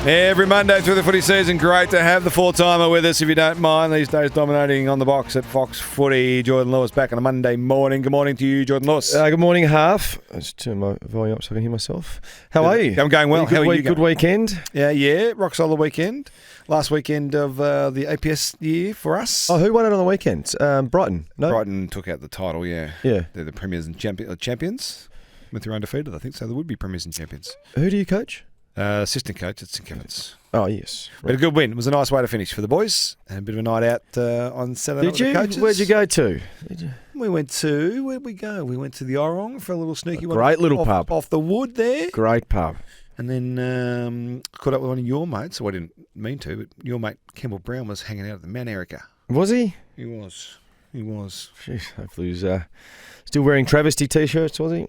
Every Monday through the footy season, great to have the full-timer with us, if you don't mind. These days dominating on the box at Fox Footy. Jordan Lewis back on a Monday morning. Good morning to you, Jordan Lewis. Good morning, Harf. Let's turn my volume up so I can hear myself. How are you? I'm going well. How are you going? Good weekend? Yeah, rock solid weekend. Last weekend of the APS year for us. Oh, who won it on the weekend? Brighton. No? Brighton took out the title, yeah. Yeah. They're the premiers and champions. Went through undefeated, I think, so they would be premiers and champions. Who do you coach? Assistant coach at St Kevin's. Oh, yes. Right. But a good win. It was a nice way to finish for the boys. And a bit of a night out on Saturday night with the coaches. Where'd you go to? We went to, where'd we go? We went to the Orong for a little sneaky one. Great little pub. Off the wood there. Great pub. And then caught up with one of your mates. So I didn't mean to, but your mate Campbell Brown was hanging out at the Mount Erica. Was he? He was. Jeez, hopefully he was still wearing travesty T-shirts, was he?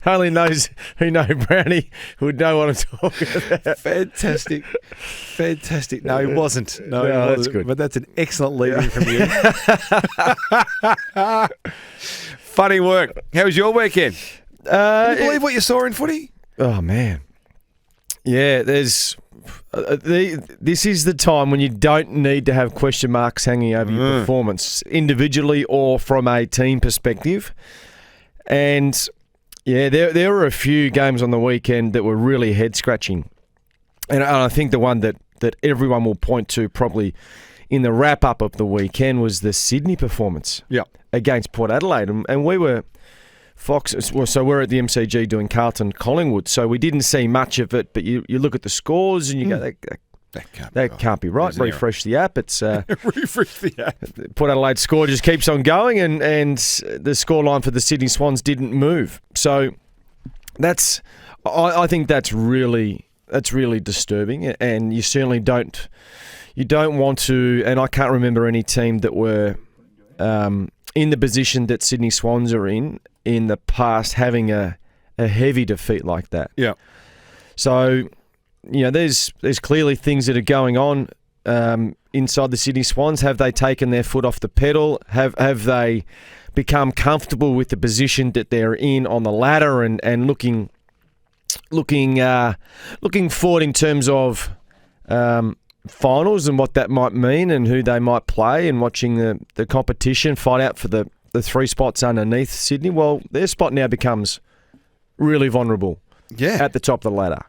Only those who know Brownie would know what I'm talking about. Fantastic. No, he wasn't. No, he wasn't. That's good. But that's an excellent lead-in from you. Funny work. How was your weekend? Can you believe what you saw in footy? Oh, man. Yeah, there's... this is the time when you don't need to have question marks hanging over your performance, individually or from a team perspective. And yeah, there were a few games on the weekend that were really head-scratching. And I think the one that everyone will point to probably in the wrap-up of the weekend was the Sydney performance against Port Adelaide. And we were... Fox, so we're at the MCG doing Carlton Collingwood, so we didn't see much of it, but you look at the scores and you go, that can't be right. Refresh the app. It's refresh the app. Port Adelaide score just keeps on going, and the scoreline for the Sydney Swans didn't move. So I think that's really disturbing, and you certainly don't want to. And I can't remember any team that were in the position that Sydney Swans are in the past, having a heavy defeat like that. Yeah. So, there's clearly things that are going on inside the Sydney Swans. Have they taken their foot off the pedal? Have they become comfortable with the position that they're in on the ladder and looking forward in terms of finals and what that might mean and who they might play, and watching the competition fight out for the three spots underneath Sydney? Well, their spot now becomes really vulnerable at the top of the ladder.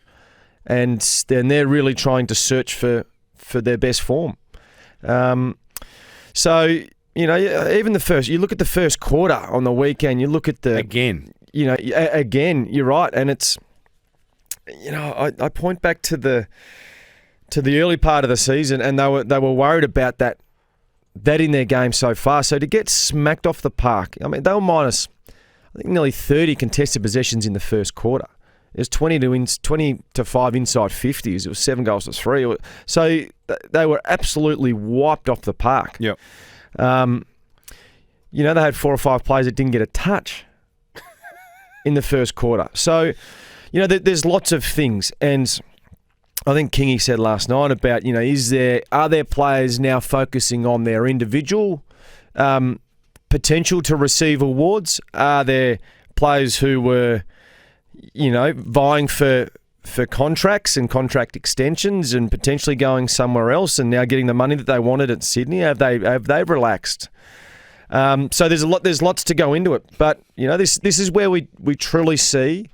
And then they're really trying to search for their best form. So, even you look at the first quarter on the weekend, you look at the... Again, you're right. And it's, I point back to the early part of the season, and they were worried about that in their game so far. So to get smacked off the park, I mean, they were minus, I think, nearly 30 contested possessions in the first quarter. It was 20 to 5 inside 50s. It was 7 goals to 3. So they were absolutely wiped off the park. Yep. They had 4 or 5 players that didn't get a touch in the first quarter. So, there's lots of things. And I think Kingy said last night about, are there players now focusing on their individual potential to receive awards? Are there players who were, vying for contracts and contract extensions and potentially going somewhere else and now getting the money that they wanted at Sydney? Have they relaxed? So there's lots to go into it. But, this is where we truly see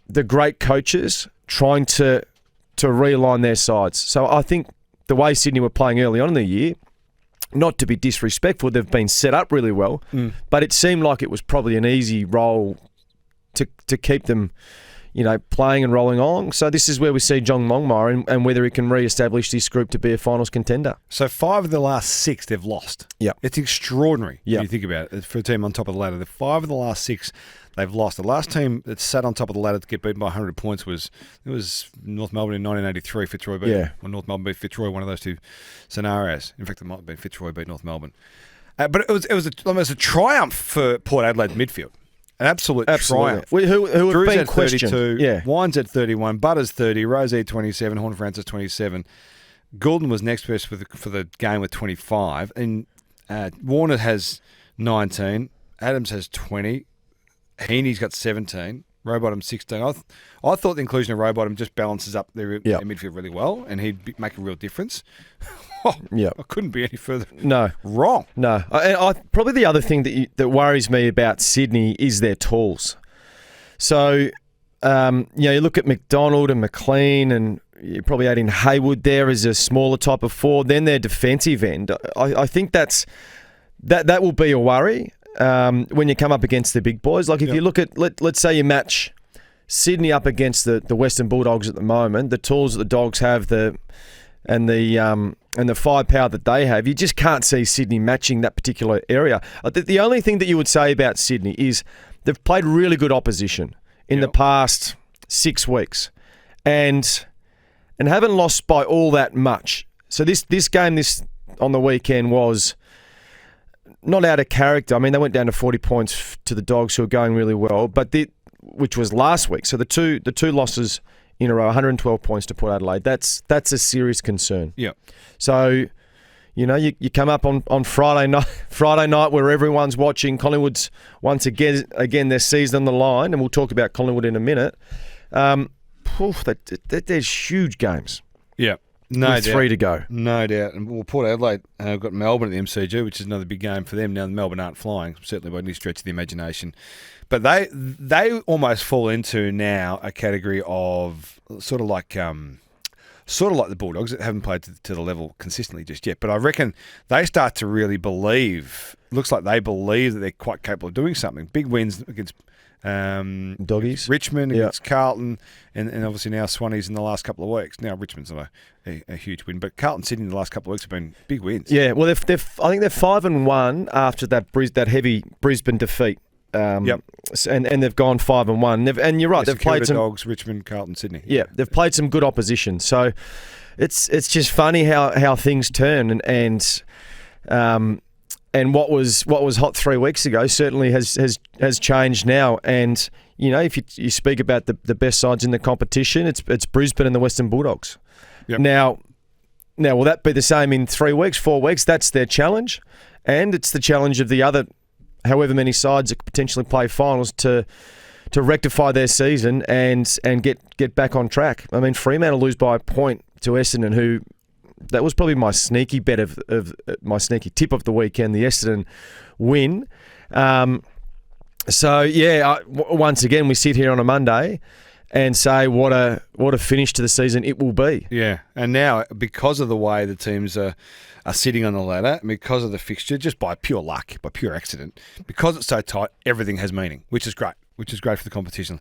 the great coaches trying to realign their sides. So I think the way Sydney were playing early on in the year, not to be disrespectful, they've been set up really well, but it seemed like it was probably an easy role to keep them, playing and rolling along. So this is where we see John Longmire and whether he can re-establish this group to be a finals contender. So 5 of the last 6 they've lost. Yeah, it's extraordinary when you think about it. For a team on top of the ladder, the 5 of the last 6 they've lost. The last team that sat on top of the ladder to get beaten by 100 points was North Melbourne in 1983. Fitzroy beat North Melbourne beat Fitzroy. One of those two scenarios. In fact, it might have been Fitzroy beat North Melbourne. But it was almost a triumph for Port Adelaide midfield. An absolute triumph. Who have been questioned. 32, Wines at 31, Butters 30, Rosé 27, Horn Francis 27. Goulden was next best for the game with 25. And Warner has 19. Adams has 20. Heaney's got 17. Rowbottom 16. I thought the inclusion of Rowbottom just balances up their midfield really well, and he'd make a real difference. I couldn't be any further wrong. No. Probably the other thing that worries me about Sydney is their tools. So, you look at McDonald and McLean, and you probably add in Haywood there as a smaller type of forward. Then their defensive end. I think that will be a worry when you come up against the big boys. Like if you look at, let's say you match Sydney up against the Western Bulldogs at the moment, the tools that the Dogs have, and the firepower that they have, you just can't see Sydney matching that particular area. The only thing that you would say about Sydney is they've played really good opposition in the past 6 weeks, and haven't lost by all that much. So this game on the weekend was not out of character. I mean, they went down to 40 points to the Dogs, who are going really well, which was last week. So the two losses in a row, 112 points to Port Adelaide. That's a serious concern. Yeah. So, you come up on Friday night where everyone's watching. Collingwood's once again their season on the line, and we'll talk about Collingwood in a minute. There's huge games. Yeah. No doubt. 3 to go. No doubt. And Port Adelaide have got Melbourne at the MCG, which is another big game for them. Now, Melbourne aren't flying, certainly by any stretch of the imagination. But they almost fall into now a category of sort of like the Bulldogs that haven't played to the level consistently just yet. But I reckon they start to really believe, looks like they believe that they're quite capable of doing something. Big wins against Doggies, Richmond, against Carlton, and obviously now Swannies in the last couple of weeks. Now Richmond's not a huge win, but Carlton Sydney in the last couple of weeks have been big wins. Yeah, well, I think they're 5-1 after that heavy Brisbane defeat. And they've gone 5-1. And you're right, they've played some Dogs, Richmond, Carlton, Sydney. Yeah, they've played some good opposition. So it's just funny how things turn, and what was hot 3 weeks ago certainly has changed now. And if you speak about the best sides in the competition, it's Brisbane and the Western Bulldogs. Yep. Now, will that be the same in 3 weeks, 4 weeks? That's their challenge, and it's the challenge of the other however many sides that could potentially play finals to rectify their season and get back on track. I mean, Fremantle lose by a point to Essendon, who that was probably my sneaky bet of my sneaky tip of the weekend, the Essendon win. Once again, we sit here on a Monday and say what a finish to the season it will be. Yeah, and now because of the way the teams are sitting on the ladder, because of the fixture, just by pure luck, by pure accident, because it's so tight, everything has meaning, which is great for the competition.